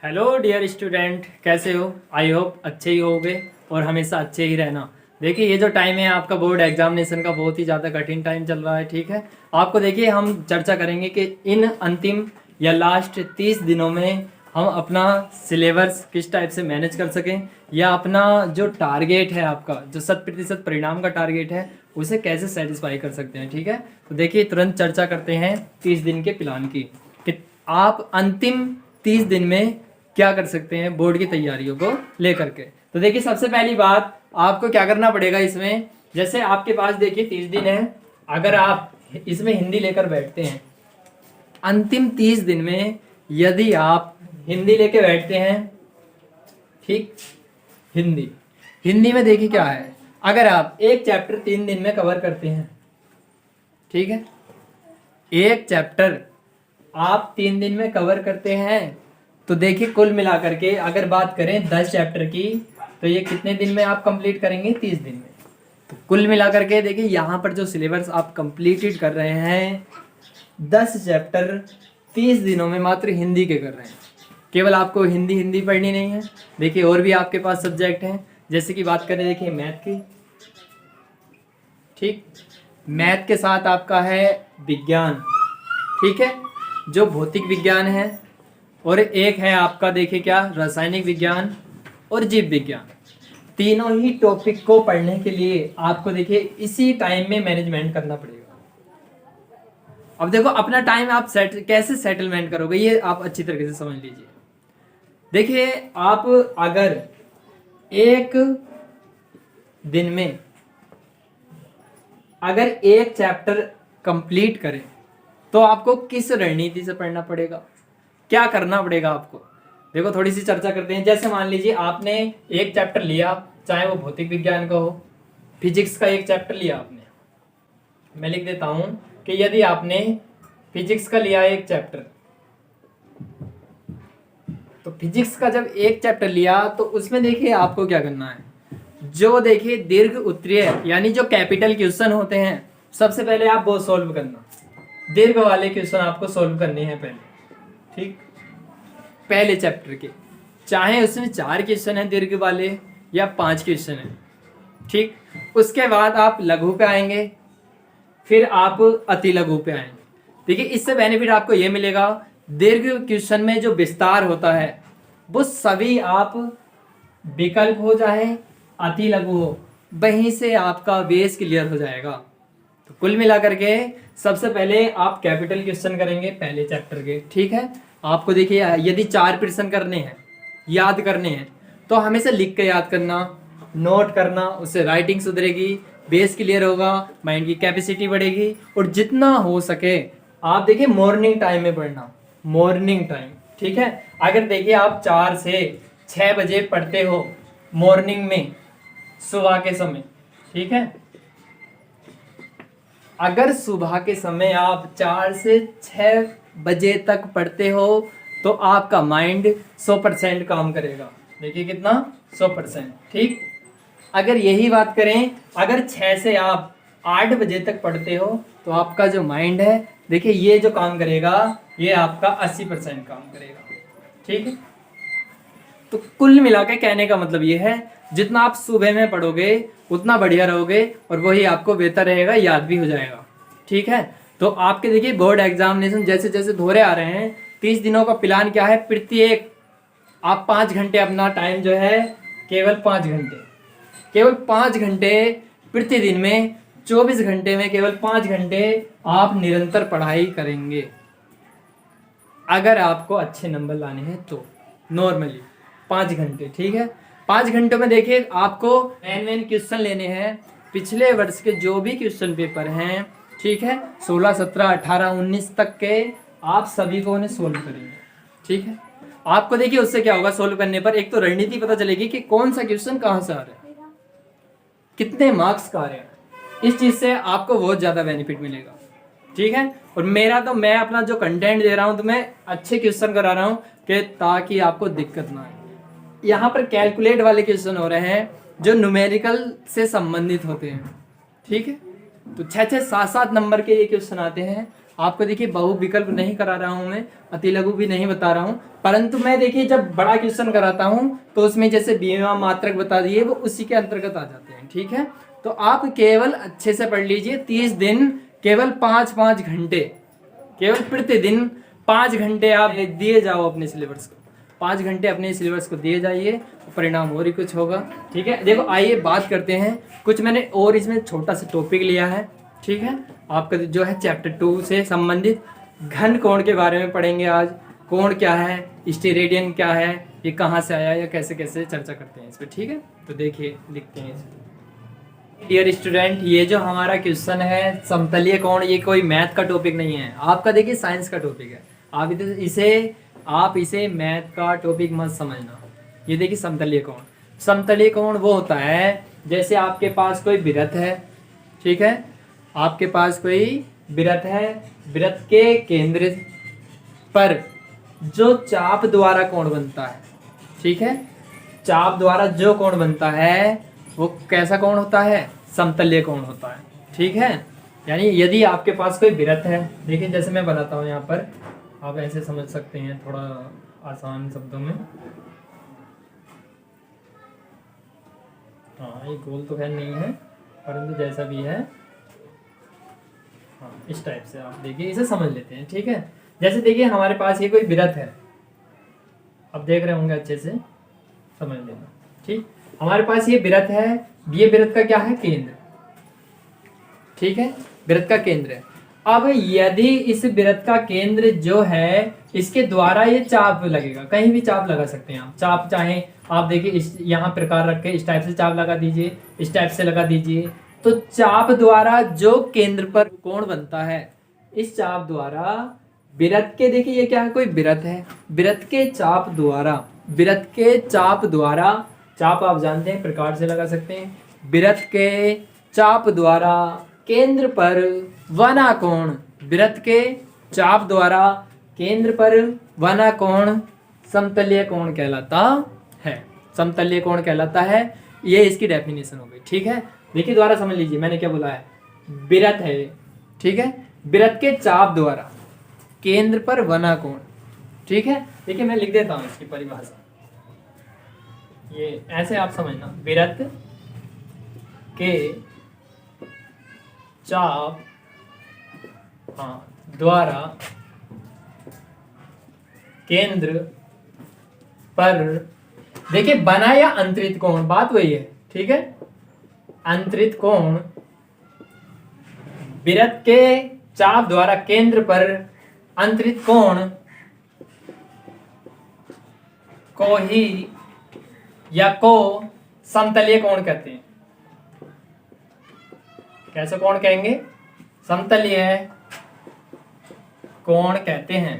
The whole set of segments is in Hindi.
हेलो डियर स्टूडेंट, कैसे हो? आई होप अच्छे ही होगे और हमेशा अच्छे ही रहना। देखिए, ये जो टाइम है आपका बोर्ड एग्जामिनेशन का बहुत ही ज़्यादा कठिन टाइम चल रहा है। ठीक है, आपको देखिए हम चर्चा करेंगे कि इन अंतिम या लास्ट 30 दिनों में हम अपना सिलेबस किस टाइप से मैनेज कर सकें, या अपना जो टारगेट है, आपका जो 100% परिणाम का टारगेट है, उसे कैसे सेटिस्फाई कर सकते हैं। ठीक है, तो देखिए तुरंत चर्चा करते हैं 30 दिन के प्लान की कि आप अंतिम 30 दिन में क्या कर सकते हैं बोर्ड की तैयारियों को लेकर के। तो देखिए, सबसे पहली बात आपको क्या करना पड़ेगा इसमें, जैसे आपके पास देखिए 30 दिन है, अगर आप इसमें हिंदी लेकर बैठते हैं, अंतिम 30 दिन में यदि आप हिंदी लेके बैठते हैं, ठीक, हिंदी हिंदी में देखिए क्या है, अगर आप एक चैप्टर 3 दिन में कवर करते हैं, ठीक है, एक चैप्टर आप 3 दिन में कवर करते हैं, तो देखिए कुल मिलाकर के अगर बात करें 10 चैप्टर की, तो ये कितने दिन में आप कंप्लीट करेंगे? 30 दिन में। तो कुल मिलाकर के देखिए यहाँ पर जो सिलेबस आप कंप्लीटेड कर रहे हैं, 10 चैप्टर 30 दिनों में मात्र हिंदी के कर रहे हैं। केवल आपको हिंदी हिंदी पढ़नी नहीं है, देखिए और भी आपके पास सब्जेक्ट हैं, जैसे कि बात करें देखिए मैथ की, ठीक, मैथ के साथ आपका है विज्ञान, ठीक है, जो भौतिक विज्ञान है, और एक है आपका देखिए क्या, रासायनिक विज्ञान और जीव विज्ञान। तीनों ही टॉपिक को पढ़ने के लिए आपको देखिए इसी टाइम में मैनेजमेंट करना पड़ेगा। अब देखो अपना टाइम आप कैसे सेटलमेंट करोगे, ये आप अच्छी तरीके से समझ लीजिए। देखिए, आप अगर एक दिन में अगर एक चैप्टर कंप्लीट करें, तो आपको किस रणनीति से पढ़ना पड़ेगा, क्या करना पड़ेगा आपको। देखो थोड़ी सी चर्चा करते हैं। जैसे मान लीजिए आपने एक चैप्टर लिया, चाहे वो भौतिक विज्ञान का हो, फिजिक्स का एक चैप्टर लिया आपने, मैं लिख देता हूं कि यदि आपने फिजिक्स का लिया एक चैप्टर, तो फिजिक्स का जब एक चैप्टर लिया तो उसमें देखिए आपको क्या करना है, जो देखिए दीर्घ उत्तरीय यानी जो कैपिटल क्वेश्चन होते हैं, सबसे पहले आप वो सोल्व करना। दीर्घ वाले क्वेश्चन आपको सोल्व करने हैं पहले, ठीक, पहले चैप्टर के, चाहे उसमें 4 क्वेश्चन है दीर्घ वाले या 5 क्वेश्चन है, ठीक। उसके बाद आप लघु पे आएंगे, फिर आप अति लघु पे आएंगे। देखिए इससे बेनिफिट आपको ये मिलेगा, दीर्घ क्वेश्चन में जो विस्तार होता है वो सभी आप विकल्प हो चाहे अति लघु हो, वहीं से आपका बेस क्लियर हो जाएगा। तो कुल मिलाकर के सबसे पहले आप कैपिटल क्वेश्चन करेंगे पहले चैप्टर के, ठीक है। आपको देखिए यदि 4 प्रश्न करने हैं, याद करने हैं, तो हमेशा लिख के याद करना, नोट करना, उससे राइटिंग सुधरेगी, बेस क्लियर होगा, माइंड की कैपेसिटी बढ़ेगी, और जितना हो सके आप देखिए मॉर्निंग टाइम में पढ़ना, मॉर्निंग टाइम, ठीक है। अगर देखिए आप 4 से 6 बजे पढ़ते हो मॉर्निंग में, सुबह के समय, ठीक है, अगर सुबह के समय आप 4 से 6 बजे तक पढ़ते हो तो आपका माइंड 100% काम करेगा। देखिए कितना, 100%, ठीक। अगर यही बात करें, अगर 6 से आप 8 बजे तक पढ़ते हो तो आपका जो माइंड है, देखिए ये जो काम करेगा, ये आपका 80% काम करेगा, ठीक है। तो कुल मिला के कहने का मतलब ये है, जितना आप सुबह में पढ़ोगे उतना बढ़िया रहोगे, और वही आपको बेहतर रहेगा, याद भी हो जाएगा, ठीक है। तो आपके देखिए बोर्ड एग्जामिनेशन जैसे जैसे धोरे आ रहे हैं, 30 दिनों का प्लान क्या है, प्रत्येक आप 5 घंटे अपना टाइम जो है, केवल 5 घंटे, केवल 5 घंटे प्रतिदिन में, 24 घंटे में केवल 5 घंटे आप निरंतर पढ़ाई करेंगे, अगर आपको अच्छे नंबर लाने हैं तो। नॉर्मली 5 घंटे, ठीक है। 5 घंटों में देखिए आपको मेन क्वेश्चन लेने हैं, पिछले वर्ष के जो भी क्वेश्चन पेपर हैं, ठीक है, 16, 17, 18, 19 तक के आप सभी को उन्हें सोल्व करेंगे, ठीक है। आपको देखिए उससे क्या होगा, सोल्व करने पर एक तो रणनीति पता चलेगी कि कौन सा क्वेश्चन कहाँ से आ रहा है, कितने मार्क्स का आ रहे हैं, इस चीज से आपको बहुत ज्यादा बेनिफिट मिलेगा, ठीक है। और मेरा तो, मैं अपना जो कंटेंट दे रहा हूं, तो मैं अच्छे क्वेश्चन करा रहा हूं कि ताकि आपको दिक्कत ना आए। यहाँ पर कैलकुलेट वाले क्वेश्चन हो रहे हैं जो न्यूमेरिकल से संबंधित होते हैं, ठीक है। तो 6-6, 7-7 नंबर के ये क्वेश्चन आते हैं, आपको देखिए बहु विकल्प नहीं करा रहा हूं मैं, अति लघु भी नहीं बता रहा हूं, परंतु मैं देखिए जब बड़ा क्वेश्चन कराता हूं तो उसमें जैसे बीमा मात्रक बता दिए वो उसी के अंतर्गत आ जाते हैं। ठीक है, तो आप केवल अच्छे से पढ़ लीजिए, 30 दिन केवल 5-5 घंटे, केवल प्रतिदिन 5 घंटे आप दिए जाओ अपने सिलेबस को, 5 घंटे अपने सिलेबस को दिए जाइए, परिणाम और ही कुछ होगा। ठीक है, देखो आइए बात करते हैं कुछ, मैंने और इसमें छोटा सा टॉपिक लिया है। ठीक है, आपका जो है चैप्टर 2 से संबंधित घन कोण के बारे में पढ़ेंगे आज। कोण क्या है, स्टेरेडियन क्या है, ये कहाँ से आया या कैसे कैसे चर्चा करते हैं इस पर। ठीक है, तो देखिए लिखते हैं इसको। डियर स्टूडेंट, ये जो हमारा क्वेश्चन है समतलीय कोण, ये कोई मैथ का टॉपिक नहीं है, आपका देखिए साइंस का टॉपिक है। आप इसे मैथ का टॉपिक मत समझना। ये देखिए समतलीय कोण, समतलीय कोण वो होता है जैसे आपके पास कोई वृत्त है। ठीक है, आपके पास कोई वृत्त है, वृत्त के केंद्र पर जो चाप द्वारा कोण बनता है। ठीक है, चाप द्वारा जो कोण बनता है वो कैसा कोण होता है, समतलीय कोण होता है। ठीक है, यानी यदि आपके पास कोई वृत्त है, देखिए जैसे मैं बनाता हूँ यहाँ पर, आप ऐसे समझ सकते हैं थोड़ा आसान शब्दों में। हाँ, ये गोल तो खैर नहीं है, परंतु जैसा भी है, हाँ इस टाइप से आप देखिए इसे समझ लेते हैं। ठीक है, जैसे देखिए हमारे पास ये कोई वृत्त है, अब देख रहे होंगे अच्छे से, समझ लेना। ठीक, हमारे पास ये वृत्त है, ये वृत्त का क्या है, केंद्र। ठीक है, वृत्त का केंद्र है। अब यदि इस वृत्त का केंद्र जो है इसके द्वारा ये चाप लगेगा, कहीं भी चाप लगा सकते हैं आप, चाप चाहे आप देखिए इस यहाँ प्रकार रख के इस टाइप से चाप लगा दीजिए, इस टाइप से लगा दीजिए, तो चाप द्वारा जो केंद्र पर कोण बनता है, इस चाप द्वारा वृत्त के, देखिए ये क्या है, कोई वृत्त है, वृत्त के चाप द्वारा, वृत्त के चाप द्वारा, चाप आप जानते हैं प्रकार से लगा सकते हैं, वृत्त के चाप द्वारा केंद्र पर बना कोण, वृत्त के चाप द्वारा केंद्र पर बना कोण समतलीय कोण कहलाता है, समतलीय कोण कहलाता है। ये इसकी डेफिनेशन हो गई। ठीक है, देखिए द्वारा समझ लीजिए मैंने क्या बोला है, वृत्त है। ठीक है, वृत्त के चाप द्वारा केंद्र पर बना कोण। ठीक है, देखिए मैं लिख देता हूं इसकी परिभाषा, ये ऐसे आप समझना, वृत्त के चाप द्वारा केंद्र पर, देखिए बना या अंतरित कोण, बात वही है। ठीक है, अंतरित कोण वृत्त के चाप द्वारा केंद्र पर अंतरित कोण को ही या को समतलीय कोण कहते हैं। कैसे कोण कहेंगे, समतलीय कोण कहते हैं।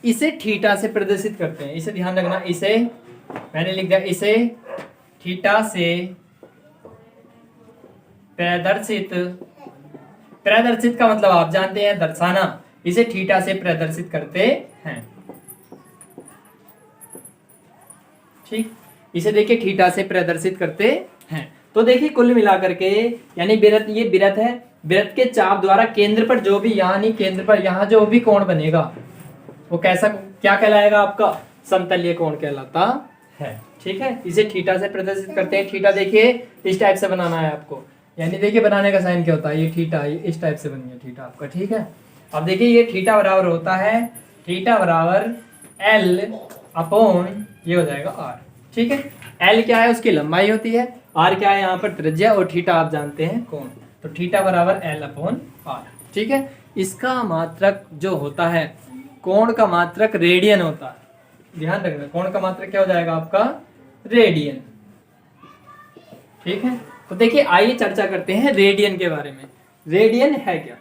इसे थीटा से प्रदर्शित करते हैं, इसे ध्यान रखना, इसे मैंने लिख दिया, इसे थीटा से प्रदर्शित, प्रदर्शित का मतलब आप जानते हैं दर्शाना, इसे थीटा से प्रदर्शित करते हैं। ठीक, इसे देखिए थीटा से प्रदर्शित करते हैं। तो देखिए कुल मिलाकर के, यानी वृत्त, ये वृत्त है, वृत्त के चाप द्वारा केंद्र पर जो भी, यानी केंद्र पर यहाँ जो भी कोण बनेगा वो कैसा, क्या कहलाएगा आपका, समतलीय कोण कहलाता है। ठीक है, इसे थीटा से प्रदर्शित करते हैं। थीटा देखिए इस टाइप से बनाना है आपको, यानी देखिए बनाने का साइन क्या होता है, ये थीटा, ये इस टाइप से बनी है थीटा आपका। ठीक है, अब देखिए ये थीटा बराबर होता है, थीटा बराबर L अपॉन ये हो जाएगा R। ठीक है, L क्या है, उसकी लंबाई होती है, R क्या है यहाँ पर त्रिज्या, और थीटा आप जानते हैं कोण, तो थीटा बराबर L अपॉन R। ठीक है, इसका मात्रक जो होता है, कोण का मात्रक रेडियन होता है, ध्यान रखना, कोण का मात्रक क्या हो जाएगा आपका, रेडियन। ठीक है, तो देखिए आइए चर्चा करते हैं रेडियन के बारे में। रेडियन है क्या,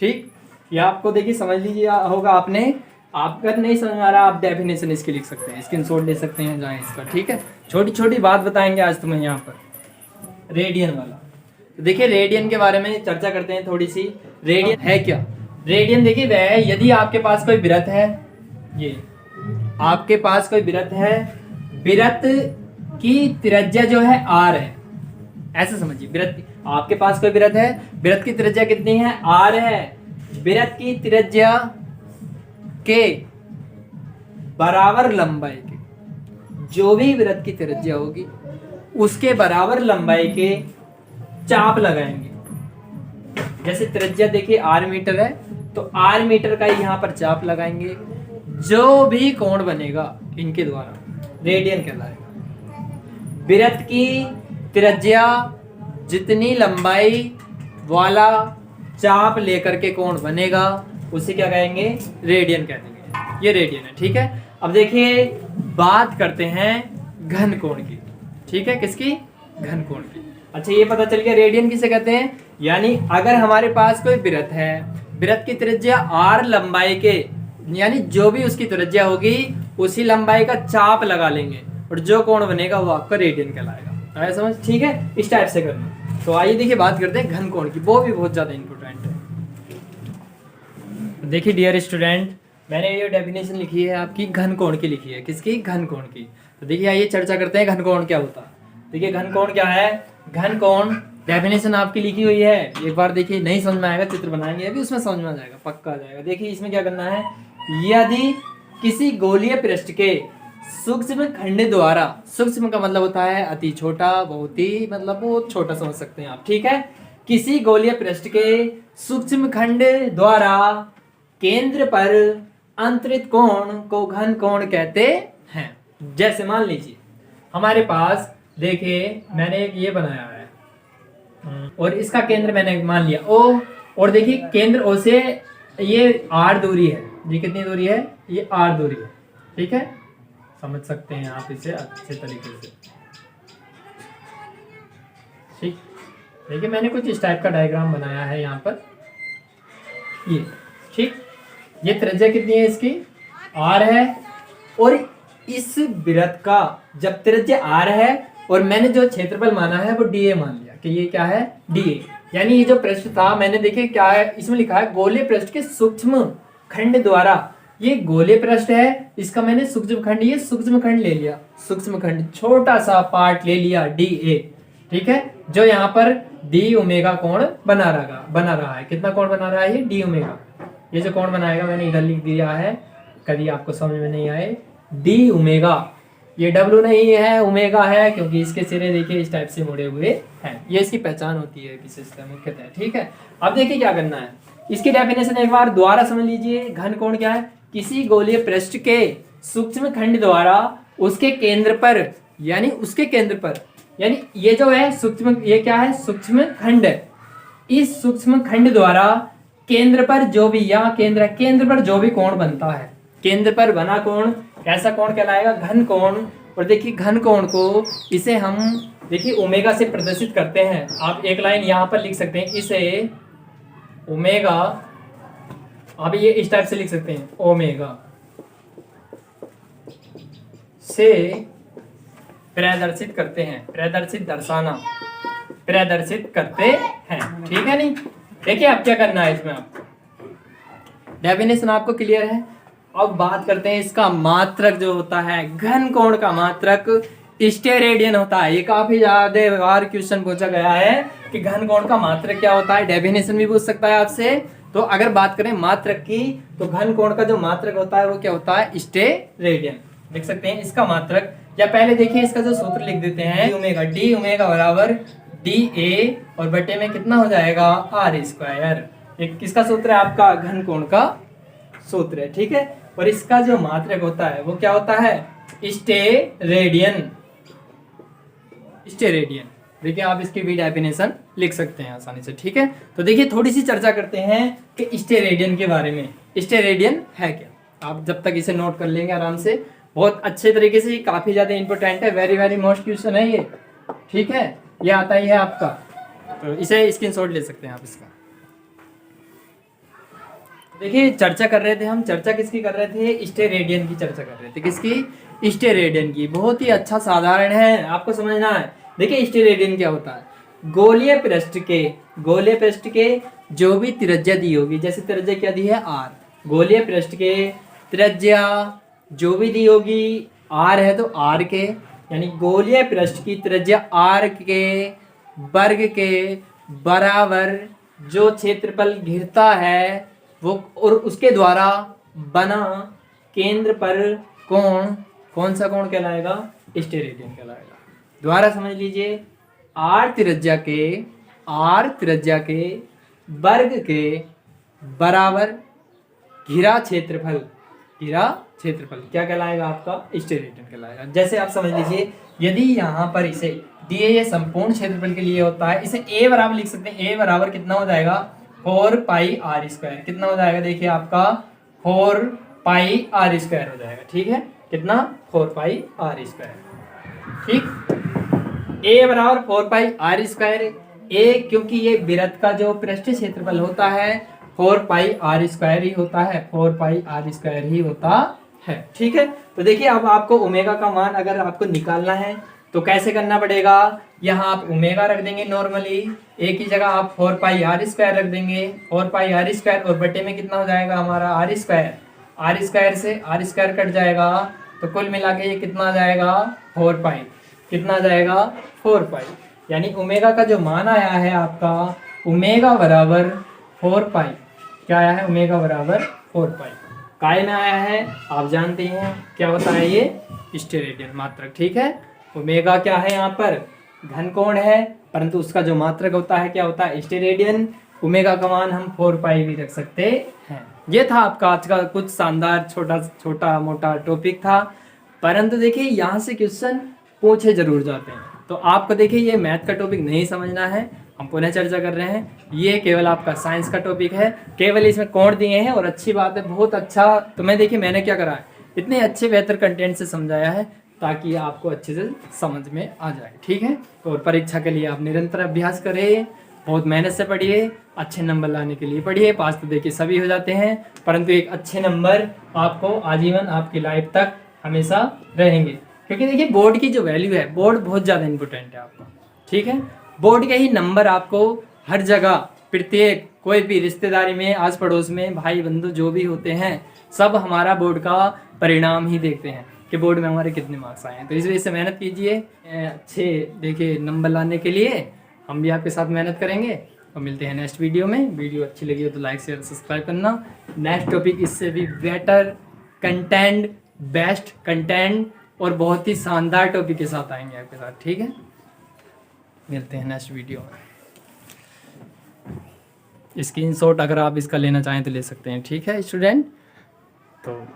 ठीक, ये आपको देखिए समझ लीजिए होगा आपने, आप अगर नहीं समझ आ रहा आप डेफिनेशन इसकी लिख सकते हैं, स्क्रीनशॉट ले सकते हैं जहाँ इसका। ठीक है, छोटी छोटी बात बताएंगे आज तुम्हें यहाँ पर रेडियन वाला। तो देखिए रेडियन के बारे में चर्चा करते हैं थोड़ी सी। रेडियन है क्या, रेडियन देखिए वह है, यदि आपके पास कोई वृत्त है, ये आपके पास कोई वृत्त है, वृत्त की त्रिज्या जो है R है, ऐसे समझिए, वृत्त आपके पास कोई वृत्त है, वृत्त की त्रिज्या कितनी है, r है। वृत्त की त्रिज्या के बराबर लंबाई के, जो भी वृत्त की त्रिज्या होगी उसके बराबर लंबाई के चाप लगाएंगे। जैसे त्रिज्या देखिए r मीटर है, तो r मीटर का यहाँ पर चाप लगाएंगे। जो भी कोण बनेगा इनके द्वारा रेडियन कहलाएगा। वृत्त की त्रिज्या जितनी लंबाई वाला चाप लेकर के कोण बनेगा उसे क्या कहेंगे, रेडियन कह देंगे। ये रेडियन है, ठीक है। अब देखिए बात करते हैं घन कोण की, ठीक है, किसकी, घन कोण की। अच्छा ये पता चल गया रेडियन किसे कहते हैं, यानी अगर हमारे पास कोई वृत्त है, वृत्त की त्रिज्या r लंबाई के, यानी जो भी उसकी त्रिज्या होगी उसी लंबाई का चाप लगा लेंगे और जो कोण बनेगा वो आपका रेडियन कहलाएगा। आया समझ, ठीक है, इस टाइप से करना। तो आइए देखिए बात करते हैं घन कोण की, वो भी बहुत ज्यादा इंपॉर्टेंट है। देखिए डियर स्टूडेंट, मैंने ये डेफिनेशन लिखी है आपकी घन कोण की लिखी है, किसकी, घन कोण की। तो देखिए आइए चर्चा करते हैं घन कोण क्या होता है। देखिए घन कोण क्या है, घन कोण डेफिनेशन आपकी लिखी हुई है, एक बार देखिए, नहीं समझ में आएगा चित्र बनाएंगे अभी, उसमें समझ में आ जाएगा, पक्का आ जाएगा। देखिए इसमें क्या करना है, यदि किसी गोलीय पृष्ठ के सूक्ष्म खंड द्वारा, सूक्ष्म का मतलब होता है अति छोटा, बहुत ही मतलब बहुत छोटा समझ सकते हैं आप, ठीक है। किसी गोलीय पृष्ठ के सूक्ष्म खंड द्वारा केंद्र पर अंतरित कोण को घन कोण कहते हैं। जैसे मान लीजिए हमारे पास देखिए मैंने एक ये बनाया है और इसका केंद्र मैंने मान लिया O, और देखिए केंद्र O से ये r दूरी है, ये कितनी दूरी है, ये r दूरी है, ठीक है, समझ सकते हैं आप इसे अच्छे तरीके से, ठीक। देखिए मैंने कुछ इस टाइप का डायग्राम बनाया है यहाँ पर, ये ठीक। ये त्रिज्या कितनी है इसकी, r है, और इस वृत्त का जब त्रिज्या r है और मैंने जो क्षेत्रफल माना है वो dA मान लिया कि ये क्या है, dA, यानी ये जो पृष्ठ था मैंने देखिए क्या है इसमें लिखा है गोलीय पृष्ठ के सूक्ष्म खंड द्वारा, ये गोलीय पृष्ठ है, इसका मैंने सूक्ष्म खंड, ये सूक्ष्म खंड ले लिया, सूक्ष्म खंड छोटा सा पार्ट ले लिया dA, ठीक है, जो यहाँ पर d ओमेगा कोण बना रहा है। कितना कोण बना रहा है ये, d ओमेगा। ये जो कोण बनाएगा मैंने इधर लिख दिया है, कभी आपको समझ में नहीं आए, d ओमेगा, ये W नहीं है ओमेगा है, क्योंकि इसके सिरे देखिए इस टाइप से मुड़े हुए हैं, ये इसकी पहचान होती है विशेषता मुख्यतः, ठीक है। अब देखिए क्या करना है, इसकी डेफिनेशन एक बार दोबारा समझ लीजिए। घन कोण क्या है, किसी गोलीय पृष्ठ के सूक्ष्म खंड द्वारा उसके केंद्र पर, यानी उसके केंद्र पर, यानी ये जो है सूक्ष्म, ये क्या है, सूक्ष्म खंड है, इस सूक्ष्म खंड द्वारा केंद्र पर जो भी, यहाँ केंद्र है, केंद्र पर जो भी कोण बनता है, केंद्र पर बना कोण ऐसा कोण कहलाएगा घन कोण। और देखिए घन कोण को इसे हम देखिए ओमेगा से प्रदर्शित करते हैं। आप एक लाइन यहाँ पर लिख सकते हैं, इसे ओमेगा, आप ये इस टाइप से लिख सकते हैं, ओमेगा से प्रदर्शित करते हैं, प्रदर्शित दर्शाना, प्रदर्शित करते हैं, ठीक है। नहीं देखिए अब क्या करना है इसमें, आपको डेफिनेशन आपको क्लियर है। अब बात करते हैं इसका मात्रक जो होता है, घन कोण का मात्रक स्टेरेडियन होता है। ये काफी ज्यादा बार क्वेश्चन पूछा गया है कि घन कोण का मात्रक क्या होता है, डेफिनेशन भी पूछ सकता है आपसे। तो अगर बात करें मात्रक की, तो घन कोण का जो मात्रक होता है वो क्या होता है, स्टेरेडियन। लिख सकते हैं इसका मात्रक, या पहले देखिए इसका जो सूत्र लिख देते हैं, डी ओमेगा बराबर dA और बटे में कितना हो जाएगा, r स्क्वायर। एक किसका सूत्र है, आपका घन कोण का सूत्र है, ठीक है। और इसका जो मात्रक होता है वो क्या होता है, स्टेरेडियन, स्टेरेडियन। देखिए आप इसकी भी डेफिनेशन लिख सकते हैं आसानी से, ठीक है। तो देखिए थोड़ी सी चर्चा करते हैं कि स्टेरेडियन के बारे में। स्टेरेडियन है क्या, आप जब तक इसे नोट कर लेंगे आराम से, बहुत अच्छे तरीके से, काफी ज्यादा इंपॉर्टेंट है, वेरी वेरी मोस्ट क्वेश्चन है ये, ठीक है। ये आता ही है आपका, तो इसे स्क्रीनशॉट ले सकते हैं आप इसका। देखिए चर्चा कर रहे थे हम, चर्चा किसकी कर रहे थे, स्टेरेडियन की चर्चा कर रहे थे। किसकी, स्टेरेडियन की। बहुत ही अच्छा साधारण है, आपको समझना है। देखिए स्टेरेडियन क्या होता है, गोलीय पृष्ठ के, गोलीय पृष्ठ के जो भी त्रिज्या दी होगी, जैसे त्रिज्या क्या दी है, r, गोलीय पृष्ठ के त्रिज्या जो भी दी होगी, r है तो r के, यानी गोलीय पृष्ठ की त्रिज्या r के वर्ग के बराबर जो क्षेत्रफल घिरता है वो और उसके द्वारा बना केंद्र पर कोण कौन सा कोण कहलाएगा? स्टेरेडियन कहलाएगा। दोबारा समझ लीजिए, आर त्रिज्या के वर्ग के बराबर घिरा क्षेत्रफल क्या कहलाएगा? आपका स्टेरेडियन कहलाएगा। जैसे आप समझ लीजिए, यदि यहाँ पर इसे दिए ये संपूर्ण क्षेत्रफल के लिए होता है, इसे a बराबर लिख सकते हैं। a बराबर कितना हो जाएगा? 4 पाई आर स्क्वायर। कितना हो जाएगा? देखिए आपका 4 पाई आर स्क्वायर हो जाएगा। ठीक है, कितना? 4 पाई आर स्क्वायर। ठीक, a बराबर 4 पाई आर स्क्वायर। a क्योंकि ये वृत्त का जो पृष्ठीय क्षेत्रफल होता है 4 पाई आर स्क्वायर ही होता है, 4 पाई आर स्क्वायर ही होता है। ठीक है, तो देखिए अब आपको ओमेगा का मान अगर आपको निकालना है तो कैसे करना पड़ेगा? यहाँ आप ओमेगा रख देंगे नॉर्मली, एक ही जगह आप 4 पाई आर स्क्वायर रख देंगे। 4 पाई आर स्क्वायर और बटे में कितना हो जाएगा हमारा? R square. आर स्क्वायर से आर स्क्वायर कट जाएगा तो कुल मिला के ये कितना आ जाएगा? 4 पाई। कितना आ जाएगा? 4 पाई। यानी ओमेगा का जो मान आया है आपका, ओमेगा बराबर 4 पाई। क्या आया है? ओमेगा बराबर 4 पाई। काय में आया है? आप जानते हैं क्या होता है ये? स्टेरेडियन मात्रक। ठीक है, ओमेगा क्या है? यहाँ पर घन कोण है, परंतु उसका जो मात्रक होता है क्या होता है? स्टेरेडियन। ओमेगा का मान हम 4 पाई भी रख सकते हैं। ये था आपका आज का कुछ शानदार छोटा मोटा टॉपिक था, परंतु देखिए यहाँ से क्वेश्चन पूछे जरूर जाते हैं। तो आपको देखिए ये मैथ का टॉपिक नहीं समझना है, हम पुनः चर्चा कर रहे हैं। ये केवल आपका साइंस का टॉपिक है, केवल इसमें कोण दिए हैं और अच्छी बात है, बहुत अच्छा। तो मैं देखिए मैंने क्या करा है, इतने अच्छे बेहतर कंटेंट से समझाया है ताकि आपको अच्छे से समझ में आ जाए। ठीक है, और परीक्षा के लिए आप निरंतर अभ्यास करें, बहुत मेहनत से पढ़िए, अच्छे नंबर लाने के लिए पढ़िए। पास तो देखिए सभी हो जाते हैं, परंतु एक अच्छे नंबर आपको आजीवन आपकी लाइफ तक हमेशा रहेंगे। क्योंकि देखिए बोर्ड की जो वैल्यू है, बोर्ड बहुत ज़्यादा इंपॉर्टेंट है आपको। ठीक है, बोर्ड के ही नंबर आपको हर जगह, प्रत्येक कोई भी रिश्तेदारी में, आस पड़ोस में, भाई बंधु जो भी होते हैं, सब हमारा बोर्ड का परिणाम ही देखते हैं कि बोर्ड में हमारे कितने मार्क्स आए हैं। तो इस वजह से मेहनत कीजिए अच्छे देखिए नंबर लाने के लिए। हम भी आपके साथ मेहनत करेंगे और मिलते हैं नेक्स्ट वीडियो में। वीडियो अच्छी लगी हो तो लाइक शेयर सब्सक्राइब करना। नेक्स्ट टॉपिक इससे भी बेटर कंटेंट, बेस्ट कंटेंट और बहुत ही शानदार टॉपिक के साथ आएंगे आपके साथ। ठीक है, मिलते हैं नेक्स्ट वीडियो में। स्क्रीनशॉट अगर आप इसका लेना चाहें तो ले सकते हैं। ठीक है स्टूडेंट, तो